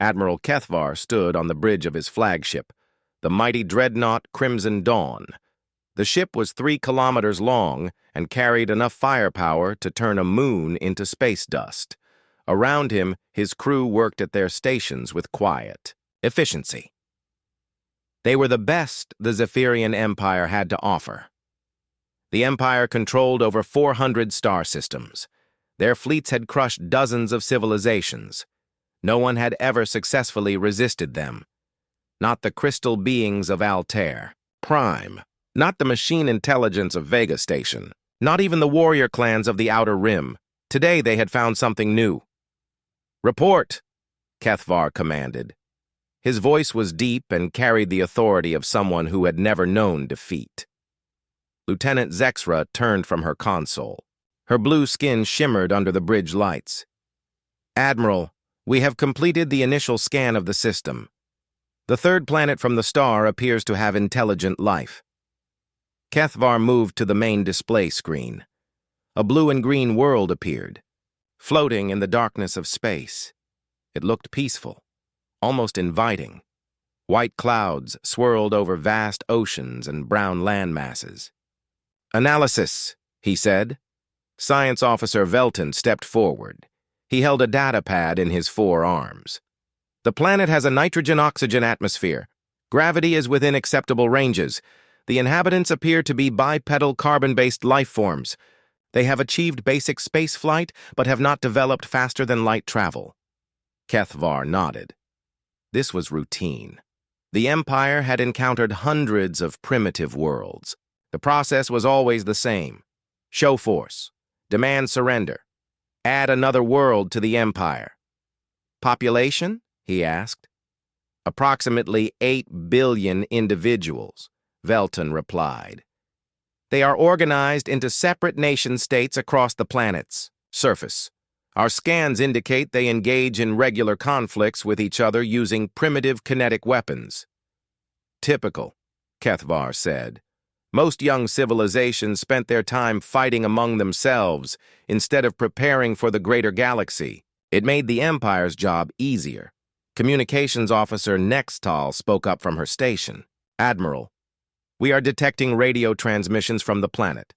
Admiral Kethvar stood on the bridge of his flagship, the mighty dreadnought Crimson Dawn. The ship was 3 kilometers long and carried enough firepower to turn a moon into space dust. Around him, his crew worked at their stations with quiet efficiency. They were the best the Zephyrian Empire had to offer. The Empire controlled over 400 star systems. Their fleets had crushed dozens of civilizations. No one had ever successfully resisted them. Not the crystal beings of Altair, Prime, not the machine intelligence of Vega Station, not even the warrior clans of the Outer Rim. Today they had found something new. "Report," Kethvar commanded. His voice was deep and carried the authority of someone who had never known defeat. Lieutenant Zexra turned from her console. Her blue skin shimmered under the bridge lights. "Admiral, we have completed the initial scan of the system. The third planet from the star appears to have intelligent life." Kethvar moved to the main display screen. A blue and green world appeared, floating in the darkness of space. It looked peaceful, almost inviting. White clouds swirled over vast oceans and brown land masses. "Analysis," he said. Science Officer Velton stepped forward. He held a data pad in his 4 arms. "The planet has a nitrogen-oxygen atmosphere. Gravity is within acceptable ranges. The inhabitants appear to be bipedal carbon-based life forms. They have achieved basic space flight, but have not developed faster-than-light travel." Kethvar nodded. This was routine. The Empire had encountered hundreds of primitive worlds. The process was always the same. Show force. Demand surrender. Add another world to the Empire. "Population?" he asked. "Approximately 8 billion individuals," Velton replied. "They are organized into separate nation-states across the planet's surface. Our scans indicate they engage in regular conflicts with each other using primitive kinetic weapons." "Typical," Kethvar said. "Most young civilizations spent their time fighting among themselves instead of preparing for the greater galaxy. It made the Empire's job easier." Communications Officer Nextal spoke up from her station. "Admiral, we are detecting radio transmissions from the planet.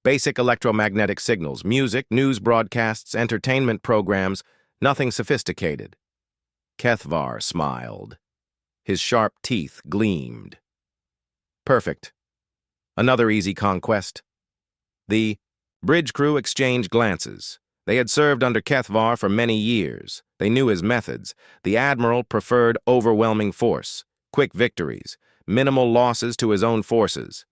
Basic electromagnetic signals, music, news broadcasts, entertainment programs, nothing sophisticated." Kethvar smiled. His sharp teeth gleamed. "Perfect. Another easy conquest." The bridge crew exchanged glances. They had served under Kethvar for many years. They knew his methods. The Admiral preferred overwhelming force, quick victories, minimal losses to his own forces.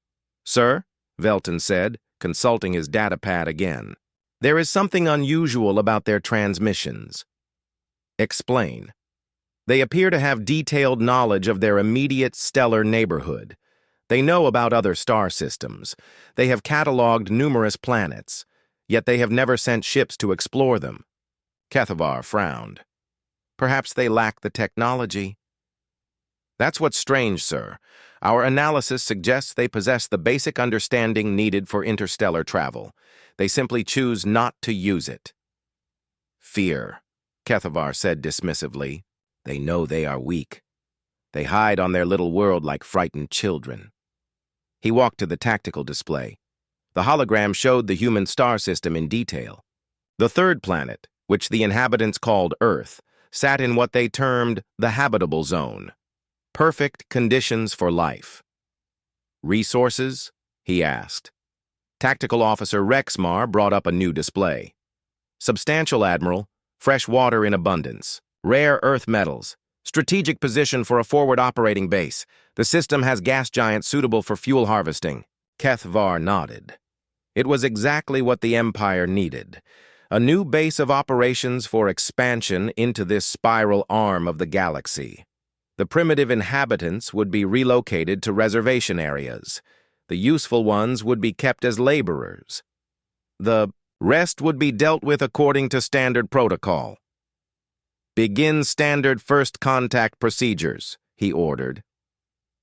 "Sir," Velton said, consulting his data pad again, "there is something unusual about their transmissions." "Explain." "They appear to have detailed knowledge of their immediate stellar neighborhood. They know about other star systems. They have cataloged numerous planets, yet they have never sent ships to explore them." Kethvar frowned. "Perhaps they lack the technology." "That's what's strange, sir. Our analysis suggests they possess the basic understanding needed for interstellar travel. They simply choose not to use it." "Fear," Kethvar said dismissively. "They know they are weak. They hide on their little world like frightened children." He walked to the tactical display. The hologram showed the human star system in detail. The third planet, which the inhabitants called Earth, sat in what they termed the habitable zone. Perfect conditions for life. "Resources?" he asked. Tactical Officer Rexmar brought up a new display. "Substantial, Admiral. Fresh water in abundance. Rare earth metals. Strategic position for a forward operating base. The system has gas giants suitable for fuel harvesting." Kethvar nodded. It was exactly what the Empire needed. A new base of operations for expansion into this spiral arm of the galaxy. The primitive inhabitants would be relocated to reservation areas. The useful ones would be kept as laborers. The rest would be dealt with according to standard protocol. "Begin standard first contact procedures," he ordered.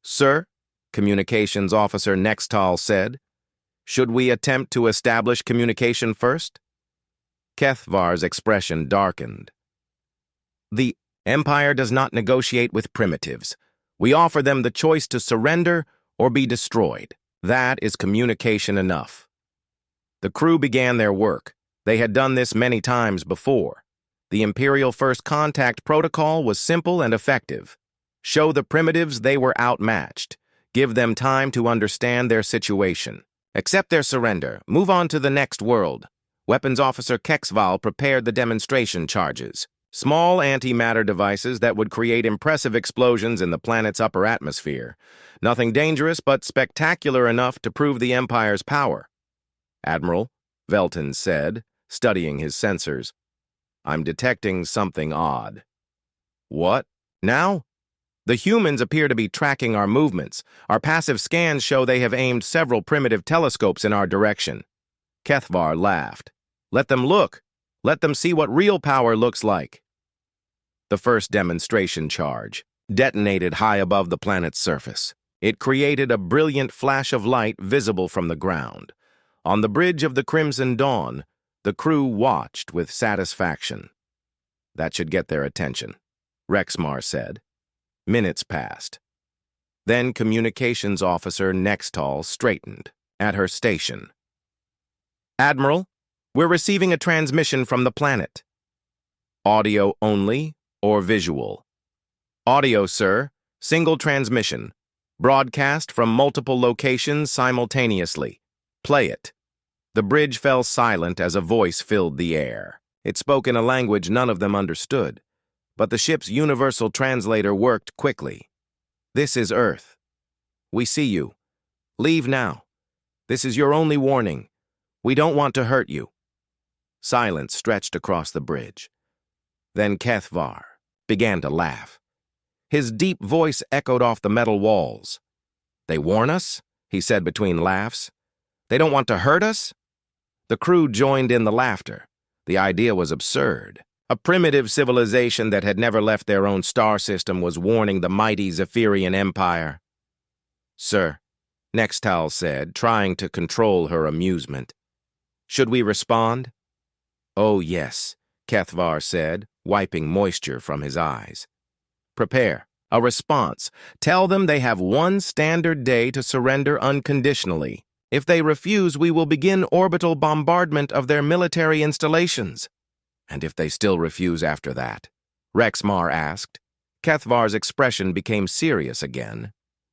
"Sir," Communications Officer Nextal said, "should we attempt to establish communication first?" Kethvar's expression darkened. "The Empire does not negotiate with primitives. We offer them the choice to surrender or be destroyed. That is communication enough. The crew began their work. They had done this many times before. The Imperial First Contact Protocol was simple and effective. Show the primitives they were outmatched. Give them time to understand their situation. Accept their surrender. Move on to the next world. Weapons Officer Kexval prepared the demonstration charges. Small antimatter devices that would create impressive explosions in the planet's upper atmosphere. Nothing dangerous, but spectacular enough to prove the Empire's power. Admiral, Velton said, studying his sensors. I'm detecting something odd. What? Now? The humans appear to be tracking our movements. Our passive scans show they have aimed several primitive telescopes in our direction. Kethvar laughed. Let them look. Let them see what real power looks like. The first demonstration charge detonated high above the planet's surface. It created a brilliant flash of light visible from the ground. On the bridge of the Crimson Dawn, the crew watched with satisfaction. That should get their attention, Rexmar said. Minutes passed. Then Communications Officer Nextal straightened at her station. Admiral, we're receiving a transmission from the planet. Audio only or visual? Audio, sir. Single transmission. Broadcast from multiple locations simultaneously. Play it. The bridge fell silent as a voice filled the air. It spoke in a language none of them understood, but the ship's universal translator worked quickly. This is Earth. We see you. Leave now. This is your only warning. We don't want to hurt you. Silence stretched across the bridge. Then Kethvar began to laugh. His deep voice echoed off the metal walls. They warn us, he said between laughs. They don't want to hurt us? The crew joined in the laughter. The idea was absurd. A primitive civilization that had never left their own star system was warning the mighty Zephyrian Empire. Sir, Nextal said, trying to control her amusement. Should we respond? Oh, yes, Kethvar said, wiping moisture from his eyes. Prepare a response. Tell them they have one standard day to surrender unconditionally. If they refuse, we will begin orbital bombardment of their military installations. And if they still refuse after that? Rexmar asked. Kethvar's expression became serious again.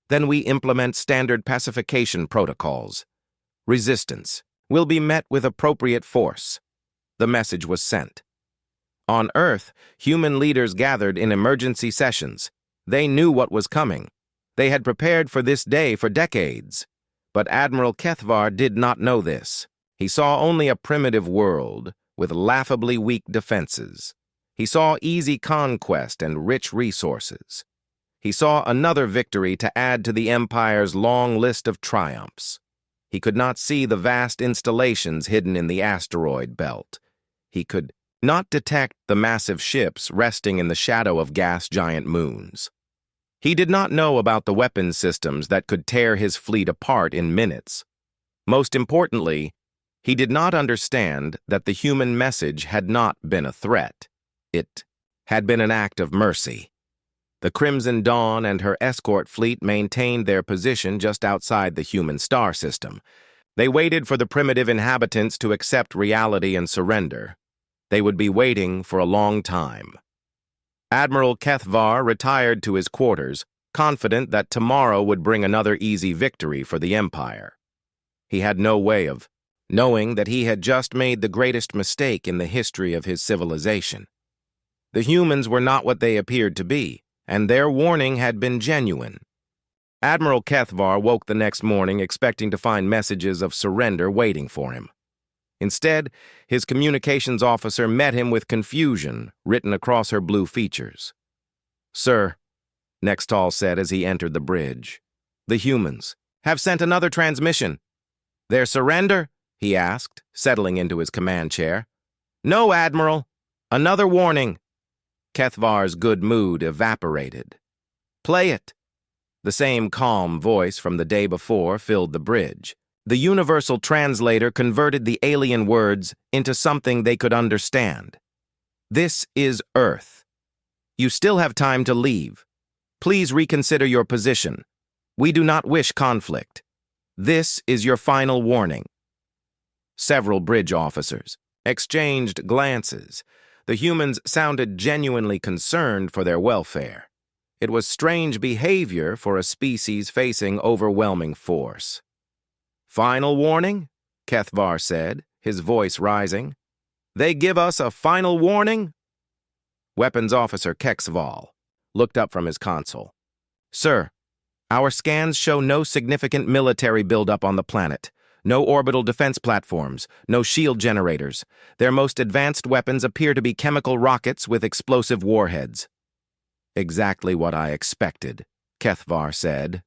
Then we implement standard pacification protocols. Resistance will be met with appropriate force. The message was sent. On Earth, human leaders gathered in emergency sessions. They knew what was coming. They had prepared for this day for decades. But Admiral Kethvar did not know this. He saw only a primitive world with laughably weak defenses. He saw easy conquest and rich resources. He saw another victory to add to the Empire's long list of triumphs. He could not see the vast installations hidden in the asteroid belt. He could not detect the massive ships resting in the shadow of gas giant moons. He did not know about the weapons systems that could tear his fleet apart in minutes. Most importantly, he did not understand that the human message had not been a threat. It had been an act of mercy. The Crimson Dawn and her escort fleet maintained their position just outside the human star system. They waited for the primitive inhabitants to accept reality and surrender. They would be waiting for a long time. Admiral Kethvar retired to his quarters, confident that tomorrow would bring another easy victory for the Empire. He had no way of knowing that he had just made the greatest mistake in the history of his civilization. The humans were not what they appeared to be, and their warning had been genuine. Admiral Kethvar woke the next morning expecting to find messages of surrender waiting for him. Instead, his communications officer met him with confusion written across her blue features. Sir, Nextal said as he entered the bridge, the humans have sent another transmission. Their surrender? He asked, settling into his command chair. No, Admiral. Another warning. Kethvar's good mood evaporated. Play it. The same calm voice from the day before filled the bridge. The universal translator converted the alien words into something they could understand. This is Earth. You still have time to leave. Please reconsider your position. We do not wish conflict. This is your final warning. Several bridge officers exchanged glances. The humans sounded genuinely concerned for their welfare. It was strange behavior for a species facing overwhelming force. Final warning? Kethvar said, his voice rising. They give us a final warning? Weapons Officer Kexval looked up from his console. Sir, our scans show no significant military buildup on the planet. No orbital defense platforms, no shield generators. Their most advanced weapons appear to be chemical rockets with explosive warheads. Exactly what I expected, Kethvar said.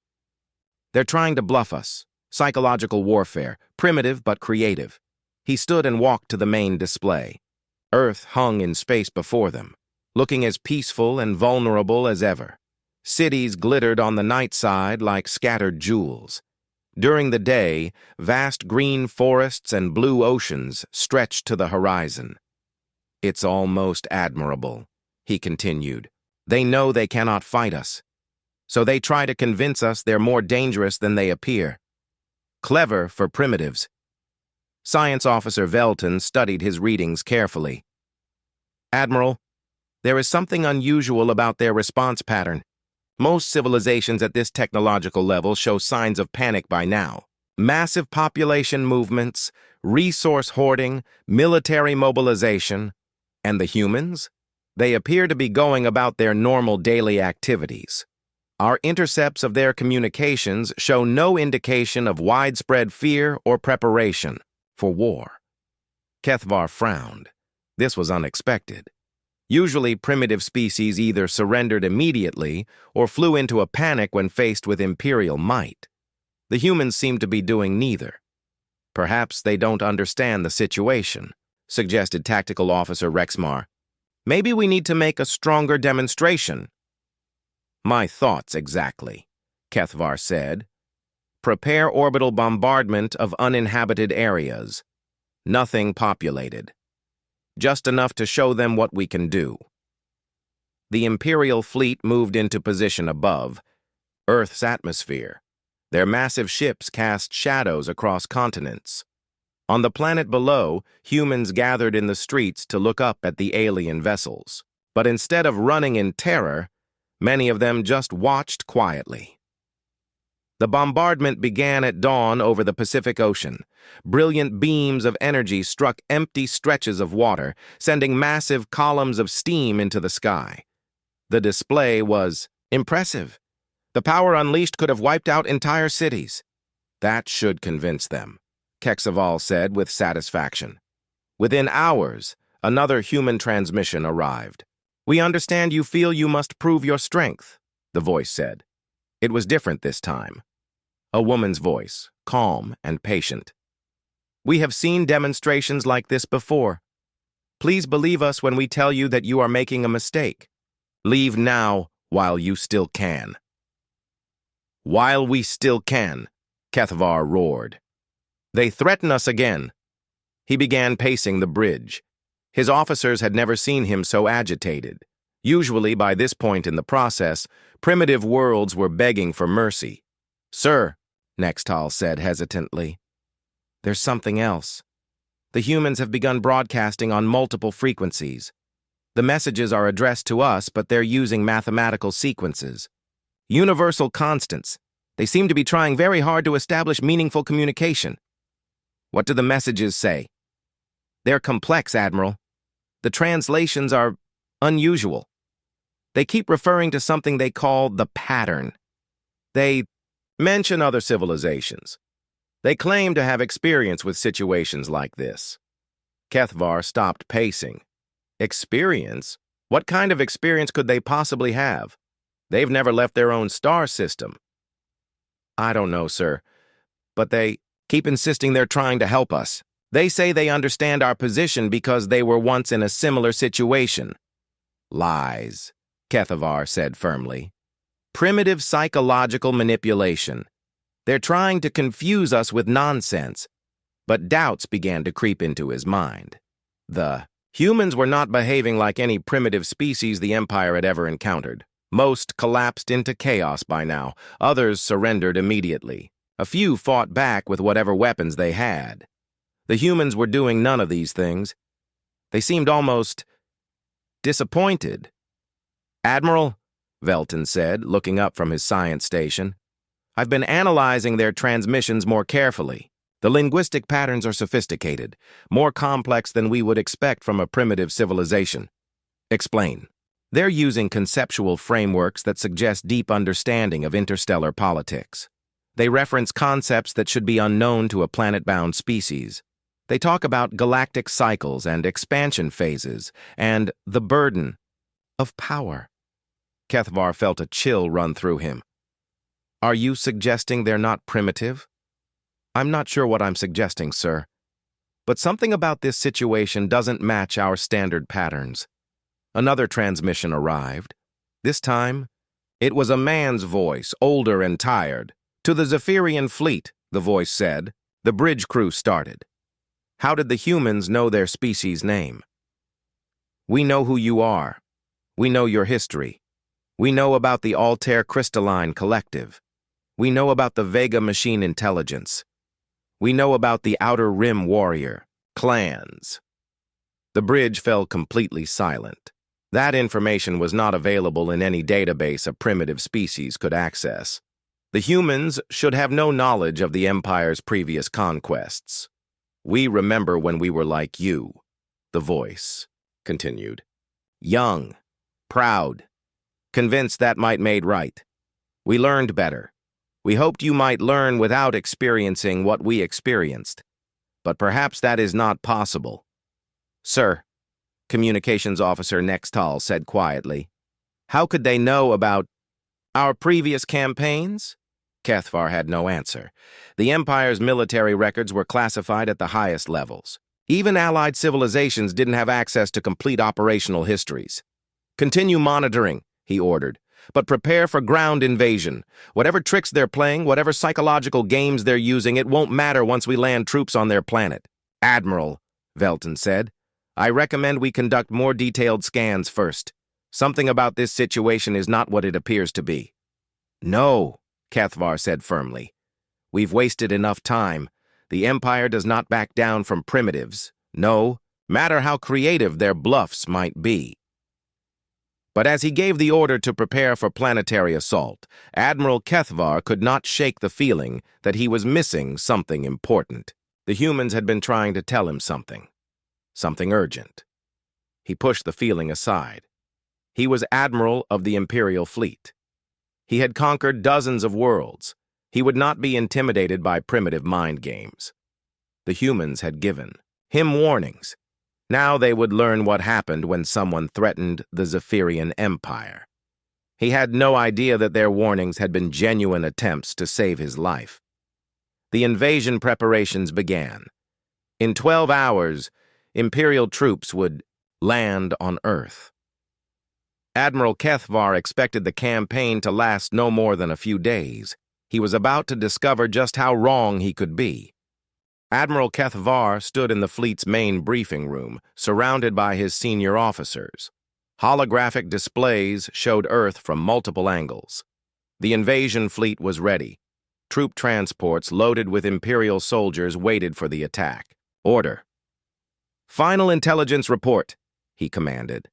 They're trying to bluff us. Psychological warfare, primitive but creative. He stood and walked to the main display. Earth hung in space before them, looking as peaceful and vulnerable as ever. Cities glittered on the night side like scattered jewels. During the day, vast green forests and blue oceans stretched to the horizon. It's almost admirable, he continued. They know they cannot fight us, so they try to convince us they're more dangerous than they appear. Clever for primitives. Science Officer Velton studied his readings carefully. Admiral, there is something unusual about their response pattern. Most civilizations at this technological level show signs of panic by now. Massive population movements, resource hoarding, military mobilization. And the humans? They appear to be going about their normal daily activities. Our intercepts of their communications show no indication of widespread fear or preparation for war. Kethvar frowned. This was unexpected. Usually, primitive species either surrendered immediately or flew into a panic when faced with imperial might. The humans seem to be doing neither. Perhaps they don't understand the situation, suggested Tactical Officer Rexmar. Maybe we need to make a stronger demonstration. My thoughts exactly, Kethvar said. Prepare orbital bombardment of uninhabited areas. Nothing populated. Just enough to show them what we can do. The Imperial fleet moved into position above Earth's atmosphere. Their massive ships cast shadows across continents. On the planet below, humans gathered in the streets to look up at the alien vessels. But instead of running in terror, many of them just watched quietly. The bombardment began at dawn over the Pacific Ocean. Brilliant beams of energy struck empty stretches of water, sending massive columns of steam into the sky. The display was impressive. The power unleashed could have wiped out entire cities. That should convince them, Kexaval said with satisfaction. Within hours, another human transmission arrived. We understand you feel you must prove your strength, the voice said. It was different this time. A woman's voice, calm and patient. We have seen demonstrations like this before. Please believe us when we tell you that you are making a mistake. Leave now while you still can. While we still can, Kethvar roared. They threaten us again. He began pacing the bridge. His officers had never seen him so agitated. Usually, by this point in the process, primitive worlds were begging for mercy. Sir, Nextal said hesitantly, there's something else. The humans have begun broadcasting on multiple frequencies. The messages are addressed to us, but they're using mathematical sequences. Universal constants. They seem to be trying very hard to establish meaningful communication. What do the messages say? They're complex, Admiral. The translations are unusual. They keep referring to something they call the pattern. They mention other civilizations. They claim to have experience with situations like this. Kethvar stopped pacing. Experience? What kind of experience could they possibly have? They've never left their own star system. I don't know, sir, but they keep insisting they're trying to help us. They say they understand our position because they were once in a similar situation. Lies, Kethvar said firmly. Primitive psychological manipulation. They're trying to confuse us with nonsense. But doubts began to creep into his mind. The Humans were not behaving like any primitive species the Empire had ever encountered. Most collapsed into chaos by now. Others surrendered immediately. A few fought back with whatever weapons they had. The humans were doing none of these things. They seemed almost disappointed. "Admiral," Velton said, looking up from his science station, "I've been analyzing their transmissions more carefully. The linguistic patterns are sophisticated, more complex than we would expect from a primitive civilization." "Explain." "They're using conceptual frameworks that suggest deep understanding of interstellar politics. They reference concepts that should be unknown to a planet-bound species. They talk about galactic cycles and expansion phases, and the burden of power." Kethvar felt a chill run through him. "Are you suggesting they're not primitive?" "I'm not sure what I'm suggesting, sir. But something about this situation doesn't match our standard patterns." Another transmission arrived. This time, it was a man's voice, older and tired. "To the Zephyrian fleet," the voice said. The bridge crew started. "How did the humans know their species' name?" "We know who you are. We know your history. We know about the Altair Crystalline Collective. We know about the Vega Machine Intelligence. We know about the Outer Rim Warrior, clans." The bridge fell completely silent. That information was not available in any database a primitive species could access. The humans should have no knowledge of the Empire's previous conquests. "We remember when we were like you," the voice continued. "Young, proud, convinced that might made right. We learned better. We hoped you might learn without experiencing what we experienced. But perhaps that is not possible." "Sir," Communications Officer Nextal said quietly, "how could they know about our previous campaigns?" Kethvar had no answer. The Empire's military records were classified at the highest levels. Even allied civilizations didn't have access to complete operational histories. "Continue monitoring," he ordered, "but prepare for ground invasion. Whatever tricks they're playing, whatever psychological games they're using, it won't matter once we land troops on their planet." "Admiral," Velton said, "I recommend we conduct more detailed scans first. Something about this situation is not what it appears to be." "No," Kethvar said firmly. "We've wasted enough time. The Empire does not back down from primitives. No matter how creative their bluffs might be." But as he gave the order to prepare for planetary assault, Admiral Kethvar could not shake the feeling that he was missing something important. The humans had been trying to tell him something urgent. He pushed the feeling aside. He was Admiral of the Imperial Fleet. He had conquered dozens of worlds. He would not be intimidated by primitive mind games. The humans had given him warnings. Now they would learn what happened when someone threatened the Zephyrian Empire. He had no idea that their warnings had been genuine attempts to save his life. The invasion preparations began. In 12 hours, Imperial troops would land on Earth. Admiral Kethvar expected the campaign to last no more than a few days. He was about to discover just how wrong he could be. Admiral Kethvar stood in the fleet's main briefing room, surrounded by his senior officers. Holographic displays showed Earth from multiple angles. The invasion fleet was ready. Troop transports loaded with Imperial soldiers waited for the attack. "Order." "Final intelligence report," he commanded.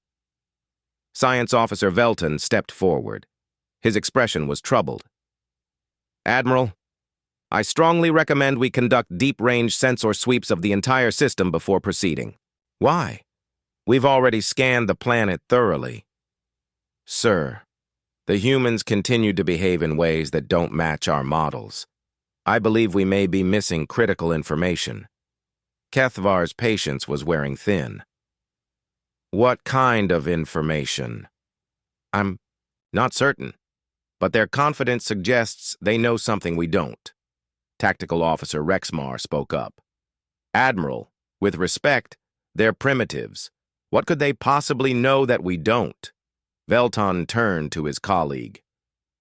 Science Officer Velton stepped forward. His expression was troubled. "Admiral, I strongly recommend we conduct deep-range sensor sweeps of the entire system before proceeding." "Why?" "We've already scanned the planet thoroughly." "Sir, the humans continue to behave in ways that don't match our models. I believe we may be missing critical information." Kethvar's patience was wearing thin. "What kind of information?" "I'm not certain, but their confidence suggests they know something we don't." Tactical Officer Rexmar spoke up. "Admiral, with respect, they're primitives. What could they possibly know that we don't?" Velton turned to his colleague.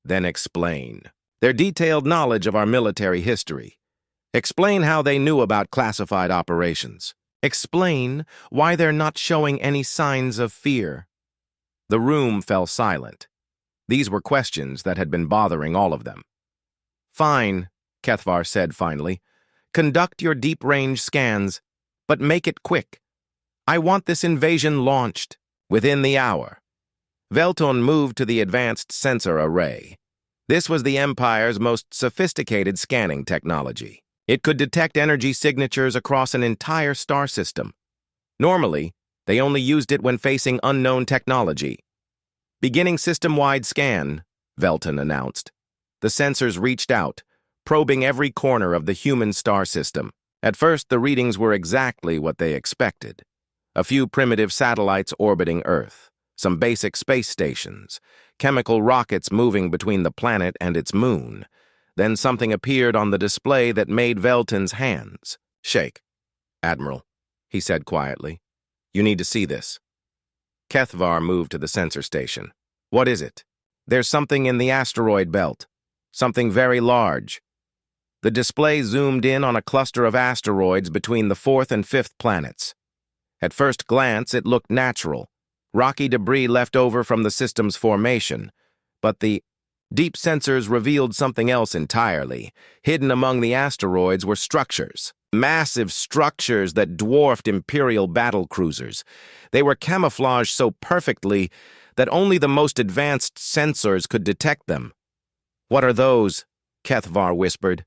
"Then explain. Their detailed knowledge of our military history. Explain how they knew about classified operations. Explain why they're not showing any signs of fear. The room fell silent. These were questions that had been bothering all of them. Fine, Kethvar said finally. Conduct your deep-range scans, but make it quick. I want this invasion launched within the hour. Velton moved to the advanced sensor array. This was the Empire's most sophisticated scanning technology. It could detect energy signatures across an entire star system. Normally, they only used it when facing unknown technology. Beginning system-wide scan, Velton announced. The sensors reached out, probing every corner of the human star system. At first, the readings were exactly what they expected. A few primitive satellites orbiting Earth, some basic space stations, chemical rockets moving between the planet and its moon. Then something appeared on the display that made Velton's hands shake. Admiral, he said quietly, you need to see this. Kethvar moved to the sensor station. What is it? There's something in the asteroid belt. Something very large. The display zoomed in on a cluster of asteroids between the 4th and 5th planets. At first glance, it looked natural. Rocky debris left over from the system's formation. But the deep sensors revealed something else entirely. Hidden among the asteroids were structures. Massive structures that dwarfed Imperial battle cruisers. They were camouflaged so perfectly that only the most advanced sensors could detect them. What are those? Kethvar whispered.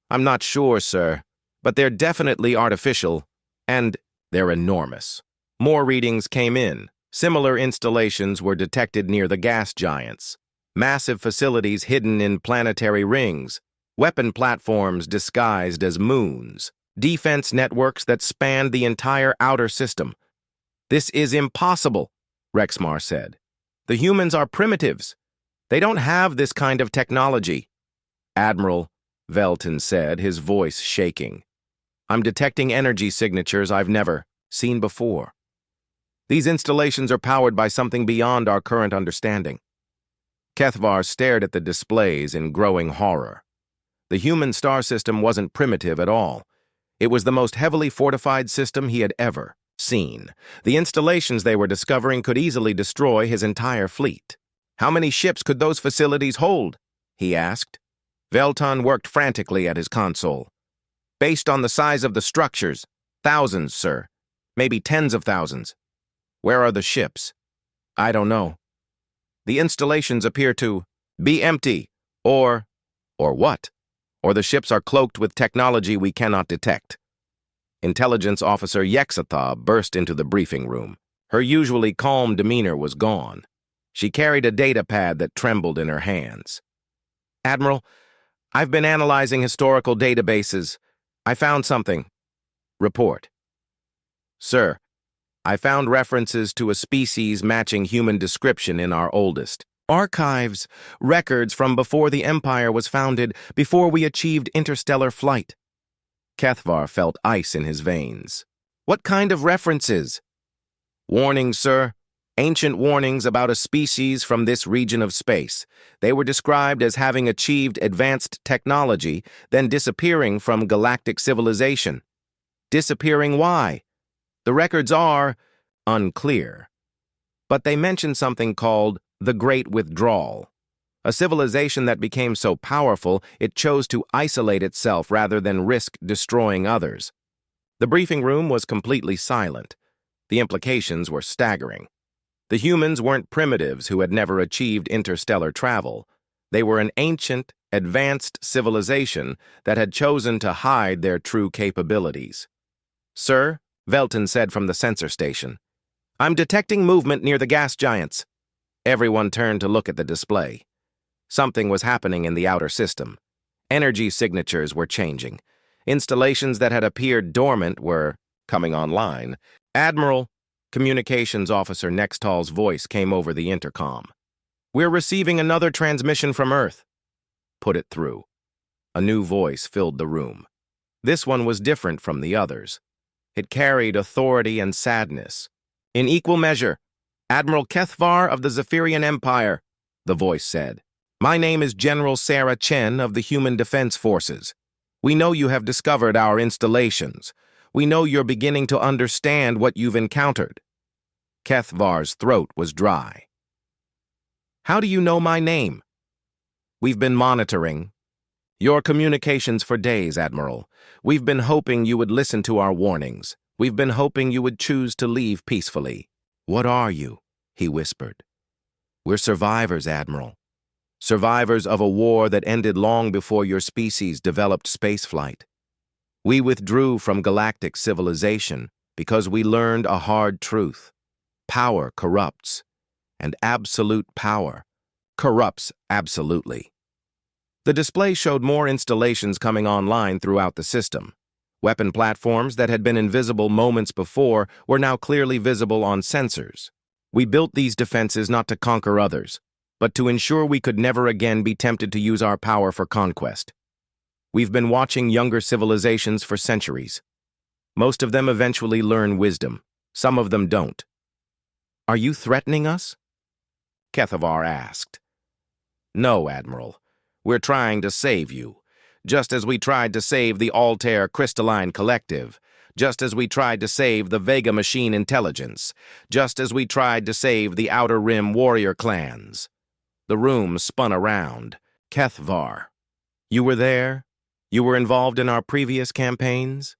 I'm not sure, sir, but they're definitely artificial, and they're enormous. More readings came in. Similar installations were detected near the gas giants. Massive facilities hidden in planetary rings. Weapon platforms disguised as moons. Defense networks that spanned the entire outer system. This is impossible, Rexmar said. The humans are primitives. They don't have this kind of technology. Admiral, Velton said, his voice shaking. I'm detecting energy signatures I've never seen before. These installations are powered by something beyond our current understanding. Kethvar stared at the displays in growing horror. The human star system wasn't primitive at all. It was the most heavily fortified system he had ever seen. The installations they were discovering could easily destroy his entire fleet. How many ships could those facilities hold? He asked. Velton worked frantically at his console. Based on the size of the structures, thousands, sir. Maybe tens of thousands. Where are the ships? I don't know. The installations appear to be empty, or what? Or the ships are cloaked with technology we cannot detect. Intelligence Officer Yexatha burst into the briefing room. Her usually calm demeanor was gone. She carried a data pad that trembled in her hands. Admiral, I've been analyzing historical databases. I found something. Report. Sir, I found references to a species matching human description in our oldest archives, records from before the Empire was founded, before we achieved interstellar flight. Kethvar felt ice in his veins. What kind of references? Warnings, sir. Ancient warnings about a species from this region of space. They were described as having achieved advanced technology, then disappearing from galactic civilization. Disappearing why? The records are unclear. But they mention something called the Great Withdrawal, a civilization that became so powerful it chose to isolate itself rather than risk destroying others. The briefing room was completely silent. The implications were staggering. The humans weren't primitives who had never achieved interstellar travel. They were an ancient, advanced civilization that had chosen to hide their true capabilities. Sir, Velton said from the sensor station, I'm detecting movement near the gas giants. Everyone turned to look at the display. Something was happening in the outer system. Energy signatures were changing. Installations that had appeared dormant were coming online. Admiral, Communications Officer Nextal's voice came over the intercom. We're receiving another transmission from Earth. Put it through. A new voice filled the room. This one was different from the others. It carried authority and sadness. In equal measure, Admiral Kethvar of the Zephyrian Empire, the voice said. My name is General Sarah Chen of the Human Defense Forces. We know you have discovered our installations. We know you're beginning to understand what you've encountered." Kethvar's throat was dry. "How do you know my name?" "We've been monitoring your communications for days, Admiral. We've been hoping you would listen to our warnings. We've been hoping you would choose to leave peacefully." "What are you?" he whispered. "We're survivors, Admiral. Survivors of a war that ended long before your species developed spaceflight. We withdrew from galactic civilization because we learned a hard truth. Power corrupts, and absolute power corrupts absolutely." The display showed more installations coming online throughout the system. Weapon platforms that had been invisible moments before were now clearly visible on sensors. "We built these defenses not to conquer others, but to ensure we could never again be tempted to use our power for conquest. We've been watching younger civilizations for centuries. Most of them eventually learn wisdom. Some of them don't." "Are you threatening us?" Kethvar asked. "No, Admiral. We're trying to save you, just as we tried to save the Altair Crystalline Collective, just as we tried to save the Vega Machine Intelligence, just as we tried to save the Outer Rim Warrior clans." The room spun around. "Kethvar, you were there? You were involved in our previous campaigns?"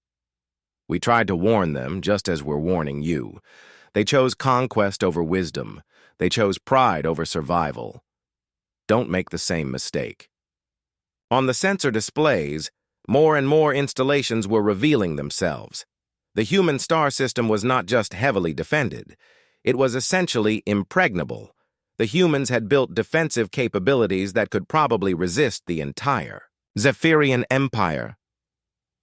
"We tried to warn them, just as we're warning you. They chose conquest over wisdom. They chose pride over survival. Don't make the same mistake." On the sensor displays, more and more installations were revealing themselves. The human star system was not just heavily defended. It was essentially impregnable. The humans had built defensive capabilities that could probably resist the entire Zephyrian Empire.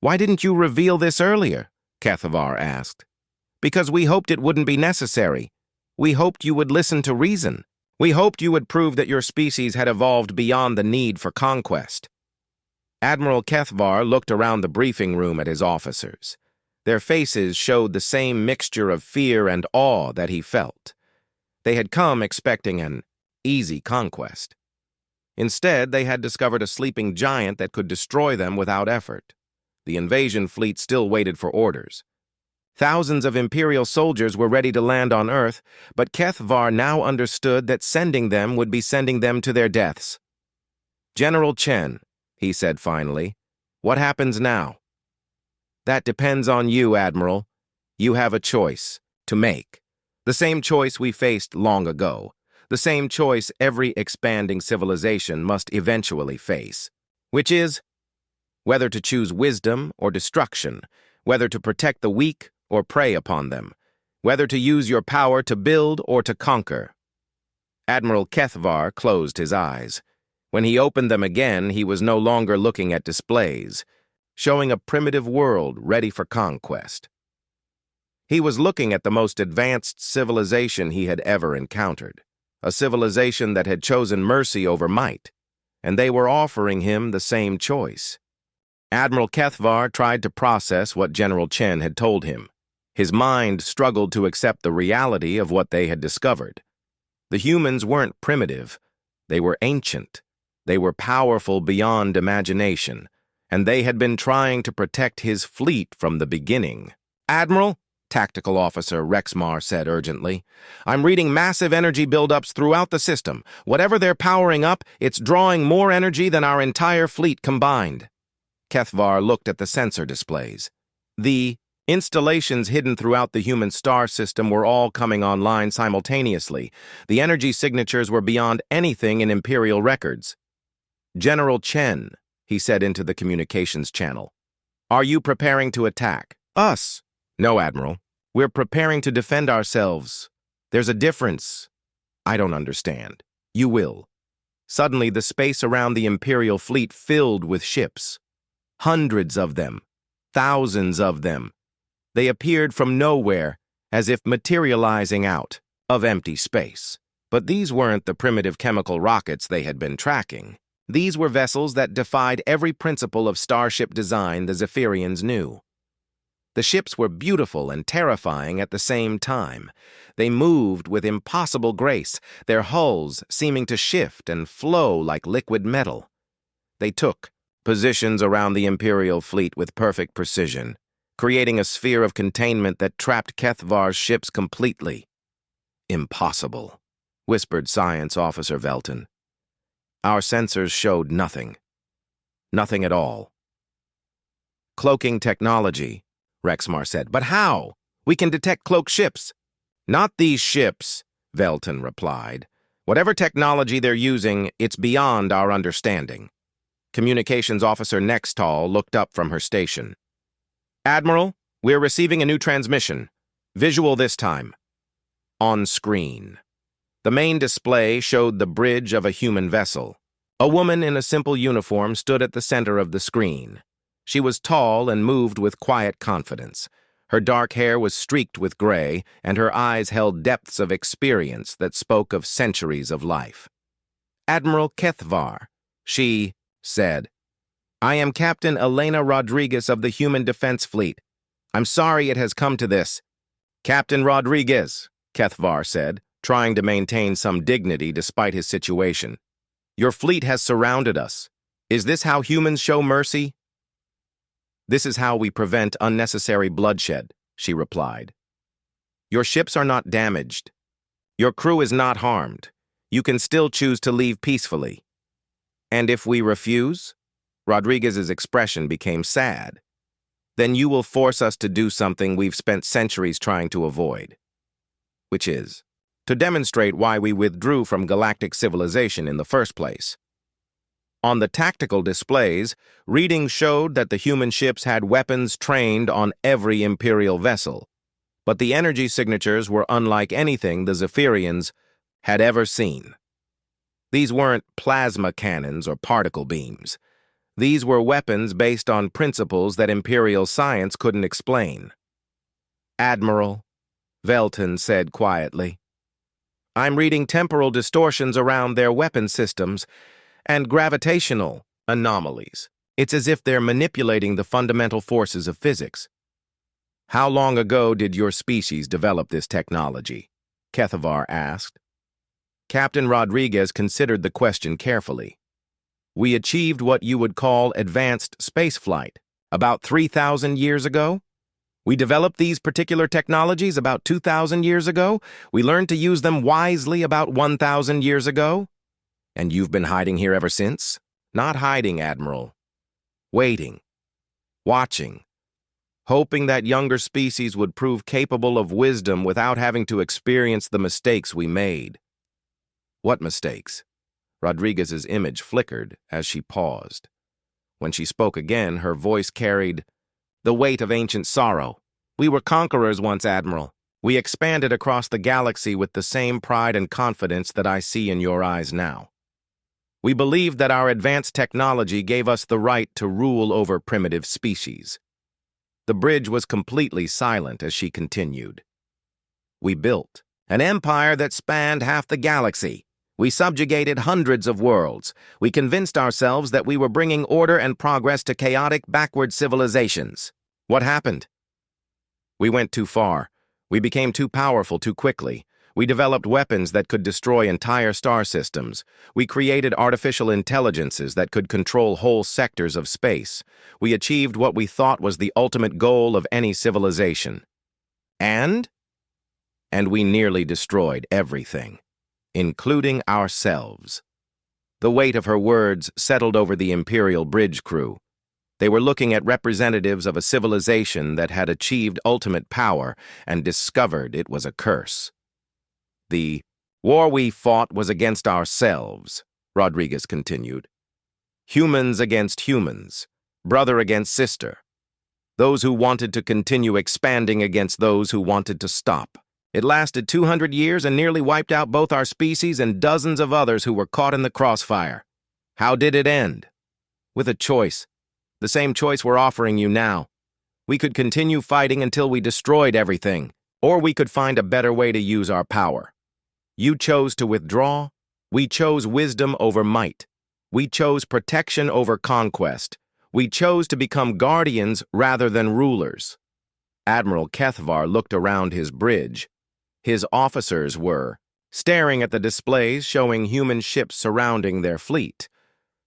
"Why didn't you reveal this earlier?" Kethvar asked. "Because we hoped it wouldn't be necessary. We hoped you would listen to reason. We hoped you would prove that your species had evolved beyond the need for conquest." Admiral Kethvar looked around the briefing room at his officers. Their faces showed the same mixture of fear and awe that he felt. They had come expecting an easy conquest. Instead, they had discovered a sleeping giant that could destroy them without effort. The invasion fleet still waited for orders. Thousands of Imperial soldiers were ready to land on Earth, but Kethvar now understood that sending them would be sending them to their deaths. "General Chen," he said finally, "what happens now?" "That depends on you, Admiral. You have a choice to make. The same choice we faced long ago. The same choice every expanding civilization must eventually face. Which is whether to choose wisdom or destruction, whether to protect the weak or prey upon them, whether to use your power to build or to conquer." Admiral Kethvar closed his eyes. When he opened them again, he was no longer looking at displays, showing a primitive world ready for conquest. He was looking at the most advanced civilization he had ever encountered, a civilization that had chosen mercy over might, and they were offering him the same choice. Admiral Kethvar tried to process what General Chen had told him. His mind struggled to accept the reality of what they had discovered. The humans weren't primitive. They were ancient. They were powerful beyond imagination, and they had been trying to protect his fleet from the beginning. "Admiral," Tactical Officer Rexmar said urgently, "I'm reading massive energy buildups throughout the system. Whatever they're powering up, it's drawing more energy than our entire fleet combined." Kethvar looked at the sensor displays. The installations hidden throughout the human star system were all coming online simultaneously. The energy signatures were beyond anything in Imperial records. "General Chen," he said into the communications channel, "are you preparing to attack us?" "No, Admiral. We're preparing to defend ourselves. There's a difference." "I don't understand." "You will." Suddenly, the space around the Imperial fleet filled with ships. Hundreds of them. Thousands of them. They appeared from nowhere, as if materializing out of empty space. But these weren't the primitive chemical rockets they had been tracking. These were vessels that defied every principle of starship design the Zephyrians knew. The ships were beautiful and terrifying at the same time. They moved with impossible grace, their hulls seeming to shift and flow like liquid metal. They took positions around the Imperial fleet with perfect precision. creating a sphere of containment that trapped Kethvar's ships completely. Impossible, whispered Science Officer Velton. Our sensors showed nothing. Nothing at all. Cloaking technology, Rexmar said. But how? We can detect cloaked ships. Not these ships, Velton replied. Whatever technology they're using, it's beyond our understanding. Communications Officer Nextall looked up from her station. Admiral, we're receiving a new transmission. Visual this time. On screen. The main display showed the bridge of a human vessel. A woman in a simple uniform stood at the center of the screen. She was tall and moved with quiet confidence. Her dark hair was streaked with gray, and her eyes held depths of experience that spoke of centuries of life. Admiral Kethvar, she said. I am Captain Elena Rodriguez of the Human Defense Fleet. I'm sorry it has come to this. Captain Rodriguez, Kethvar said, trying to maintain some dignity despite his situation. Your fleet has surrounded us. Is this how humans show mercy? This is how we prevent unnecessary bloodshed, she replied. Your ships are not damaged. Your crew is not harmed. You can still choose to leave peacefully. And if we refuse? Rodriguez's expression became sad. Then you will force us to do something we've spent centuries trying to avoid. Which is, to demonstrate why we withdrew from galactic civilization in the first place. On the tactical displays, readings showed that the human ships had weapons trained on every Imperial vessel, but the energy signatures were unlike anything the Zephyrians had ever seen. These weren't plasma cannons or particle beams. These were weapons based on principles that Imperial science couldn't explain. Admiral, Velton said quietly, I'm reading temporal distortions around their weapon systems and gravitational anomalies. It's as if they're manipulating the fundamental forces of physics. How long ago did your species develop this technology? Kethvar asked. Captain Rodriguez considered the question carefully. We achieved what you would call advanced spaceflight about 3,000 years ago. We developed these particular technologies about 2,000 years ago. We learned to use them wisely about 1,000 years ago. And you've been hiding here ever since? Not hiding, Admiral. Waiting. Watching. Hoping that younger species would prove capable of wisdom without having to experience the mistakes we made. What mistakes? Rodriguez's image flickered as she paused. When she spoke again, her voice carried the weight of ancient sorrow. We were conquerors once, Admiral. We expanded across the galaxy with the same pride and confidence that I see in your eyes now. We believed that our advanced technology gave us the right to rule over primitive species. The bridge was completely silent as she continued. We built an empire that spanned half the galaxy. We subjugated hundreds of worlds. We convinced ourselves that we were bringing order and progress to chaotic, backward civilizations. What happened? We went too far. We became too powerful too quickly. We developed weapons that could destroy entire star systems. We created artificial intelligences that could control whole sectors of space. We achieved what we thought was the ultimate goal of any civilization. And we nearly destroyed everything, including ourselves. The weight of her words settled over the Imperial bridge crew. They were looking at representatives of a civilization that had achieved ultimate power and discovered it was a curse. The war we fought was against ourselves, Rodriguez continued. Humans against humans, brother against sister. Those who wanted to continue expanding against those who wanted to stop. It lasted 200 years and nearly wiped out both our species and dozens of others who were caught in the crossfire. How did it end? With a choice. The same choice we're offering you now. We could continue fighting until we destroyed everything, or we could find a better way to use our power. You chose to withdraw. We chose wisdom over might. We chose protection over conquest. We chose to become guardians rather than rulers. Admiral Kethvar looked around his bridge. His officers were staring at the displays showing human ships surrounding their fleet.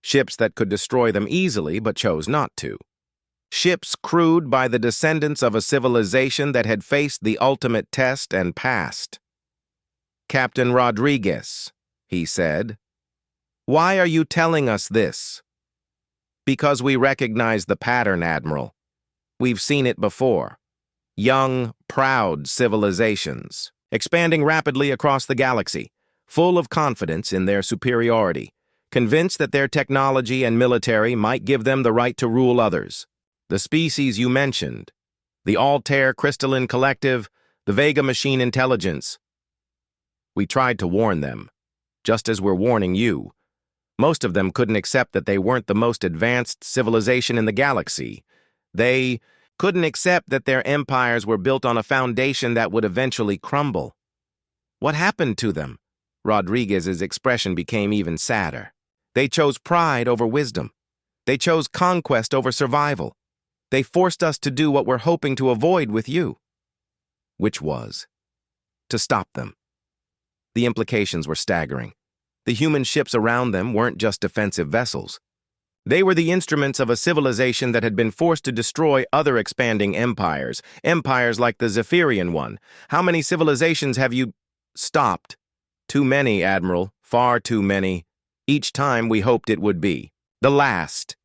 Ships that could destroy them easily but chose not to. Ships crewed by the descendants of a civilization that had faced the ultimate test and passed. "Captain Rodriguez," he said, "why are you telling us this?" "Because we recognize the pattern, Admiral. We've seen it before. Young, proud civilizations, expanding rapidly across the galaxy, full of confidence in their superiority, convinced that their technology and military might give them the right to rule others. The species you mentioned, the Altair Crystalline Collective, the Vega Machine Intelligence. We tried to warn them, just as we're warning you. Most of them couldn't accept that they weren't the most advanced civilization in the galaxy. They couldn't accept that their empires were built on a foundation that would eventually crumble. What happened to them?" Rodriguez's expression became even sadder. "They chose pride over wisdom. They chose conquest over survival. They forced us to do what we're hoping to avoid with you." Which was to stop them. The implications were staggering. The human ships around them weren't just defensive vessels. They were the instruments of a civilization that had been forced to destroy other expanding empires like the Zephyrian one. "How many civilizations have you stopped?" "Too many, Admiral, far too many. Each time we hoped it would be the last.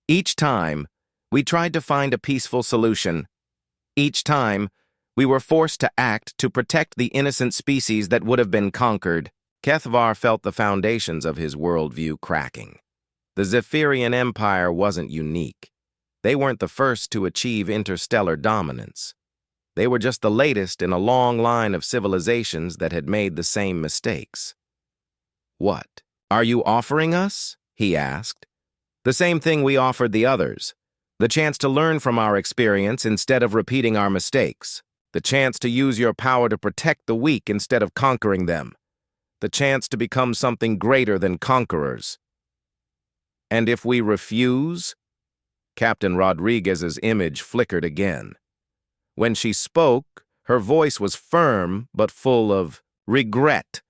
Each time we tried to find a peaceful solution. Each time we were forced to act to protect the innocent species that would have been conquered." Kethvar felt the foundations of his worldview cracking. The Zephyrian Empire wasn't unique. They weren't the first to achieve interstellar dominance. They were just the latest in a long line of civilizations that had made the same mistakes. "What are you offering us?" he asked. "The same thing we offered the others. The chance to learn from our experience instead of repeating our mistakes. The chance to use your power to protect the weak instead of conquering them. The chance to become something greater than conquerors." "And if we refuse?" Captain Rodriguez's image flickered again. When she spoke, her voice was firm but full of regret.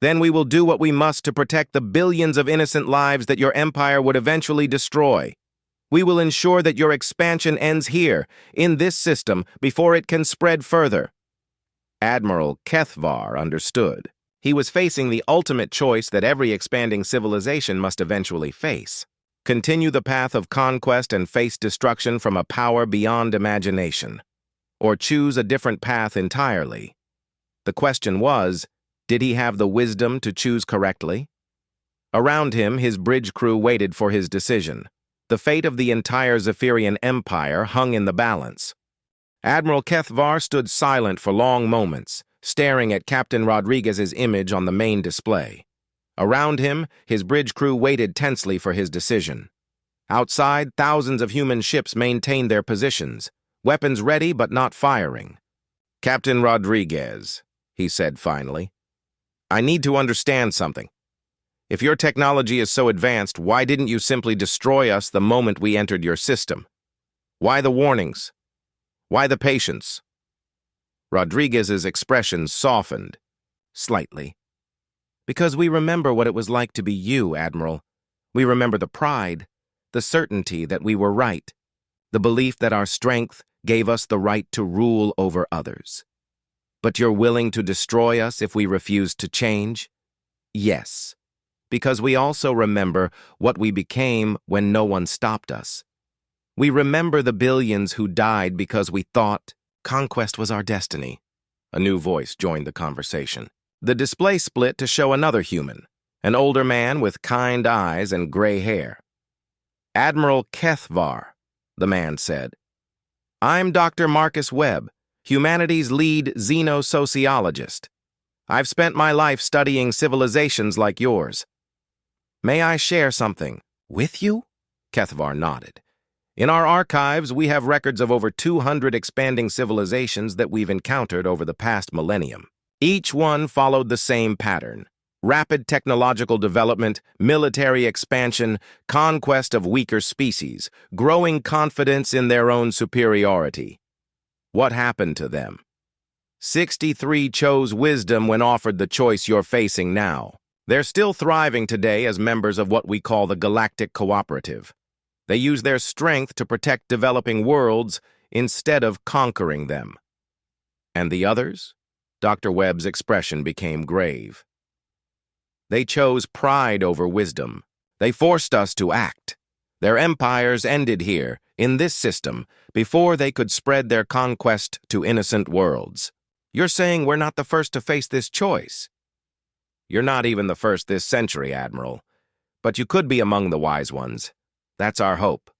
"Then we will do what we must to protect the billions of innocent lives that your empire would eventually destroy. We will ensure that your expansion ends here, in this system, before it can spread further." Admiral Kethvar understood. He was facing the ultimate choice that every expanding civilization must eventually face. Continue the path of conquest and face destruction from a power beyond imagination, or choose a different path entirely. The question was, did he have the wisdom to choose correctly? Around him, his bridge crew waited for his decision. The fate of the entire Zephyrian Empire hung in the balance. Admiral Kethvar stood silent for long moments, staring at Captain Rodriguez's image on the main display. Around him, his bridge crew waited tensely for his decision. Outside, thousands of human ships maintained their positions, weapons ready but not firing. "Captain Rodriguez," he said finally, "I need to understand something. If your technology is so advanced, why didn't you simply destroy us the moment we entered your system? Why the warnings? Why the patience?" Rodriguez's expression softened, slightly. "Because we remember what it was like to be you, Admiral. We remember the pride, the certainty that we were right, the belief that our strength gave us the right to rule over others. But you're willing to destroy us if we refuse to change? Yes, because we also remember what we became when no one stopped us. We remember the billions who died because we thought conquest was our destiny." A new voice joined the conversation. The display split to show another human, an older man with kind eyes and gray hair. "Admiral Kethvar," the man said. "I'm Dr. Marcus Webb, humanity's lead xenosociologist. I've spent my life studying civilizations like yours. May I share something with you?" Kethvar nodded. "In our archives, we have records of over 200 expanding civilizations that we've encountered over the past millennium. Each one followed the same pattern: rapid technological development, military expansion, conquest of weaker species, growing confidence in their own superiority. What happened to them? 63 chose wisdom when offered the choice you're facing now. They're still thriving today as members of what we call the Galactic Cooperative. They use their strength to protect developing worlds instead of conquering them. And the others? Dr. Webb's expression became grave. They chose pride over wisdom. They forced us to act. Their empires ended here, in this system, before they could spread their conquest to innocent worlds. You're saying we're not the first to face this choice? You're not even the first this century, Admiral. But you could be among the wise ones. That's our hope.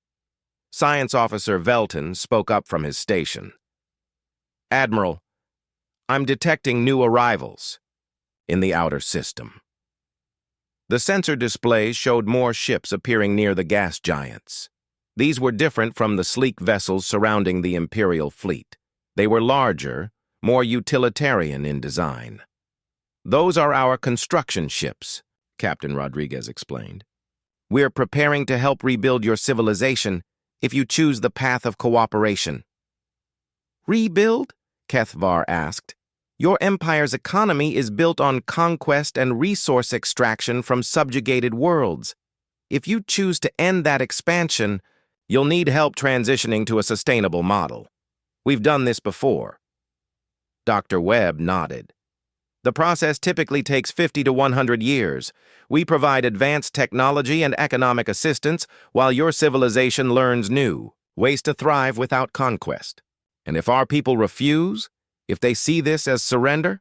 Science Officer Velton spoke up from his station. Admiral, I'm detecting new arrivals in the outer system. The sensor displays showed more ships appearing near the gas giants. These were different from the sleek vessels surrounding the Imperial fleet. They were larger, more utilitarian in design. Those are our construction ships, Captain Rodriguez explained. We're preparing to help rebuild your civilization if you choose the path of cooperation. Rebuild? Kethvar asked. Your empire's economy is built on conquest and resource extraction from subjugated worlds. If you choose to end that expansion, you'll need help transitioning to a sustainable model. We've done this before. Dr. Webb nodded. The process typically takes 50 to 100 years. We provide advanced technology and economic assistance while your civilization learns new ways to thrive without conquest. And if our people refuse, if they see this as surrender,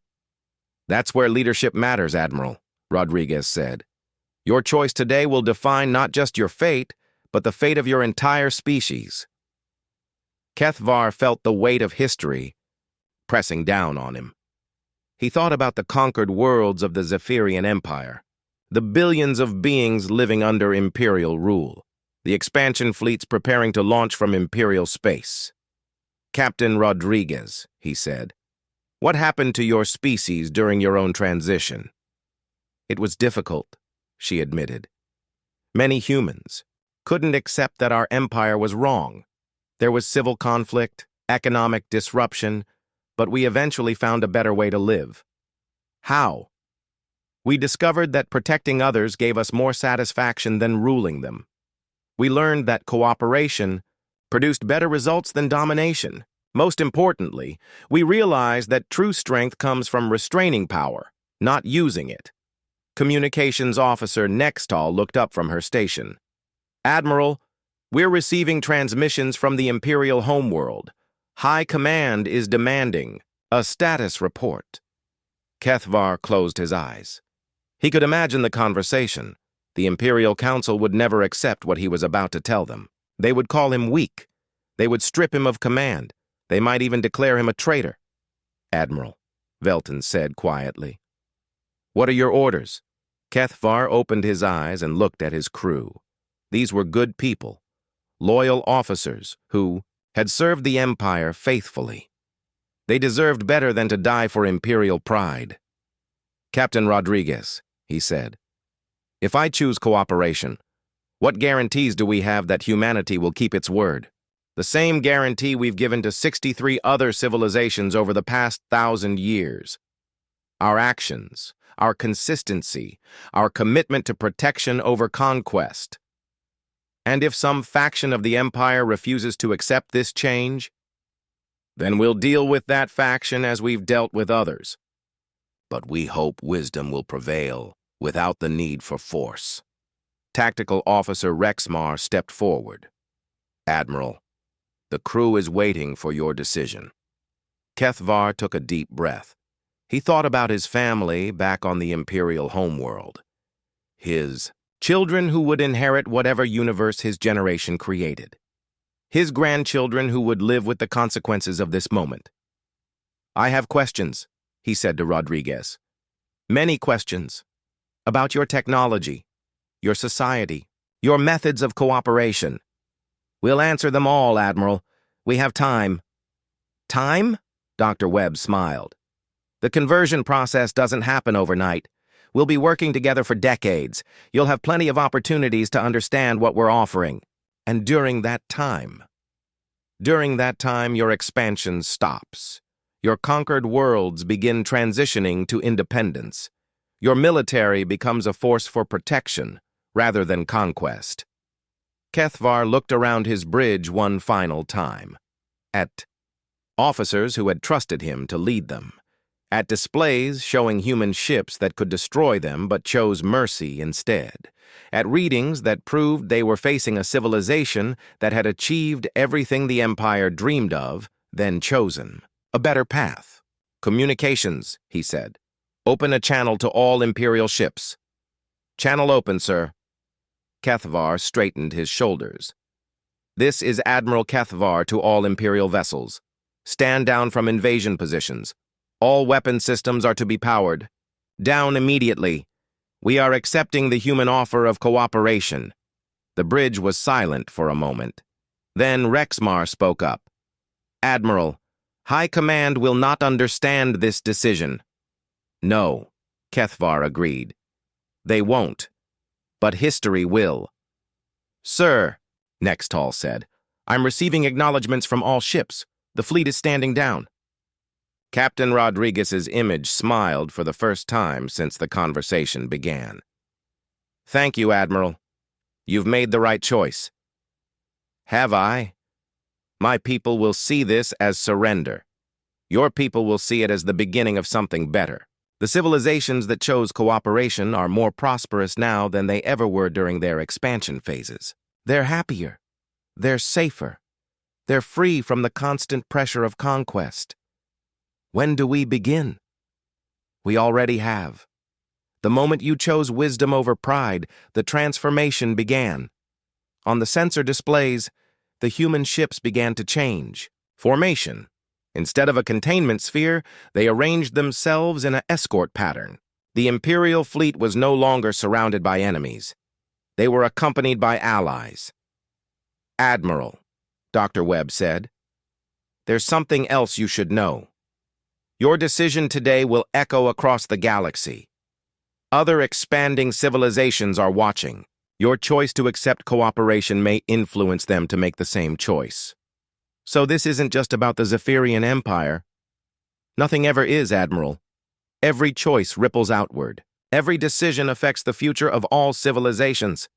that's where leadership matters, Admiral, Rodriguez said. Your choice today will define not just your fate, but the fate of your entire species. Kethvar felt the weight of history pressing down on him. He thought about the conquered worlds of the Zephyrian Empire, the billions of beings living under Imperial rule, the expansion fleets preparing to launch from Imperial space. Captain Rodriguez, he said, what happened to your species during your own transition? It was difficult, she admitted. Many humans couldn't accept that our empire was wrong. There was civil conflict, economic disruption, but we eventually found a better way to live. How? We discovered that protecting others gave us more satisfaction than ruling them. We learned that cooperation produced better results than domination. Most importantly, we realized that true strength comes from restraining power, not using it. Communications Officer Nextall looked up from her station. Admiral, we're receiving transmissions from the Imperial homeworld. High Command is demanding a status report. Kethvar closed his eyes. He could imagine the conversation. The Imperial Council would never accept what he was about to tell them. They would call him weak. They would strip him of command. They might even declare him a traitor. Admiral, Velton said quietly. What are your orders? Kethvar opened his eyes and looked at his crew. These were good people, loyal officers who had served the Empire faithfully. They deserved better than to die for Imperial pride. Captain Rodriguez, he said, if I choose cooperation, what guarantees do we have that humanity will keep its word? The same guarantee we've given to 63 other civilizations over the past 1,000 years. Our actions, our consistency, our commitment to protection over conquest. And if some faction of the Empire refuses to accept this change, then we'll deal with that faction as we've dealt with others. But we hope wisdom will prevail without the need for force. Tactical Officer Rexmar stepped forward. Admiral, the crew is waiting for your decision. Kethvar took a deep breath. He thought about his family back on the Imperial homeworld. His children who would inherit whatever universe his generation created. His grandchildren who would live with the consequences of this moment. I have questions, he said to Rodriguez. Many questions. About your technology, your society, your methods of cooperation. We'll answer them all, Admiral. We have time. Time? Dr. Webb smiled. The conversion process doesn't happen overnight. We'll be working together for decades. You'll have plenty of opportunities to understand what we're offering. And during that time, your expansion stops. Your conquered worlds begin transitioning to independence. Your military becomes a force for protection rather than conquest. Kethvar looked around his bridge one final time. At officers who had trusted him to lead them. At displays showing human ships that could destroy them but chose mercy instead. At readings that proved they were facing a civilization that had achieved everything the Empire dreamed of, then chosen a better path. Communications, he said. Open a channel to all Imperial ships. Channel open, sir. Kethvar straightened his shoulders. This is Admiral Kethvar to all Imperial vessels. Stand down from invasion positions. All weapon systems are to be powered. Down immediately. We are accepting the human offer of cooperation. The bridge was silent for a moment. Then Rexmar spoke up. Admiral, High Command will not understand this decision. No, Kethvar agreed. They won't. But history will. Sir, Nextall said, I'm receiving acknowledgments from all ships. The fleet is standing down. Captain Rodriguez's image smiled for the first time since the conversation began. Thank you, Admiral. You've made the right choice. Have I? My people will see this as surrender. Your people will see it as the beginning of something better. The civilizations that chose cooperation are more prosperous now than they ever were during their expansion phases. They're happier. They're safer. They're free from the constant pressure of conquest. When do we begin? We already have. The moment you chose wisdom over pride, the transformation began. On the sensor displays, the human ships began to change. Formation. Instead of a containment sphere, they arranged themselves in an escort pattern. The Imperial fleet was no longer surrounded by enemies. They were accompanied by allies. Admiral, Dr. Webb said, there's something else you should know. Your decision today will echo across the galaxy. Other expanding civilizations are watching. Your choice to accept cooperation may influence them to make the same choice. So this isn't just about the Zephyrian Empire. Nothing ever is, Admiral. Every choice ripples outward. Every decision affects the future of all civilizations.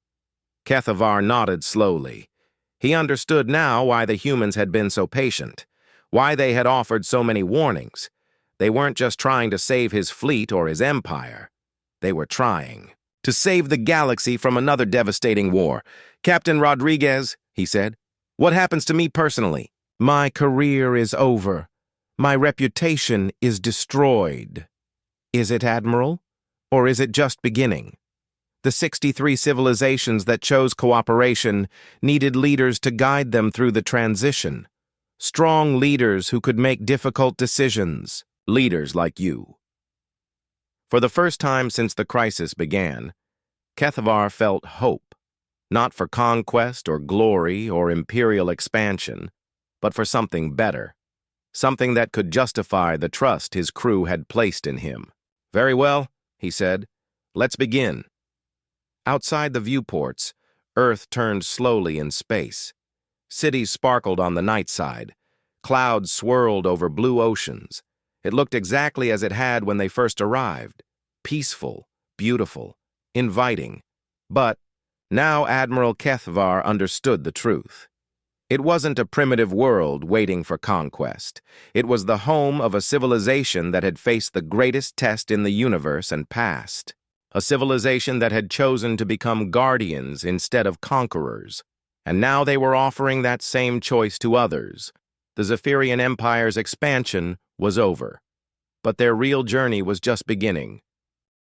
Kethvar nodded slowly. He understood now why the humans had been so patient, why they had offered so many warnings. They weren't just trying to save his fleet or his empire. They were trying to save the galaxy from another devastating war. Captain Rodriguez, he said, what happens to me personally? My career is over. My reputation is destroyed. Is it, Admiral? Or is it just beginning? The 63 civilizations that chose cooperation needed leaders to guide them through the transition. Strong leaders who could make difficult decisions. Leaders like you. For the first time since the crisis began, Kethvar felt hope, not for conquest or glory or imperial expansion, but for something better, something that could justify the trust his crew had placed in him. Very well, he said, let's begin. Outside the viewports, Earth turned slowly in space. Cities sparkled on the night side. Clouds swirled over blue oceans. It looked exactly as it had when they first arrived. Peaceful, beautiful, inviting. But now Admiral Kethvar understood the truth. It wasn't a primitive world waiting for conquest. It was the home of a civilization that had faced the greatest test in the universe and passed. A civilization that had chosen to become guardians instead of conquerors. And now they were offering that same choice to others. The Zephyrian Empire's expansion was over. But their real journey was just beginning.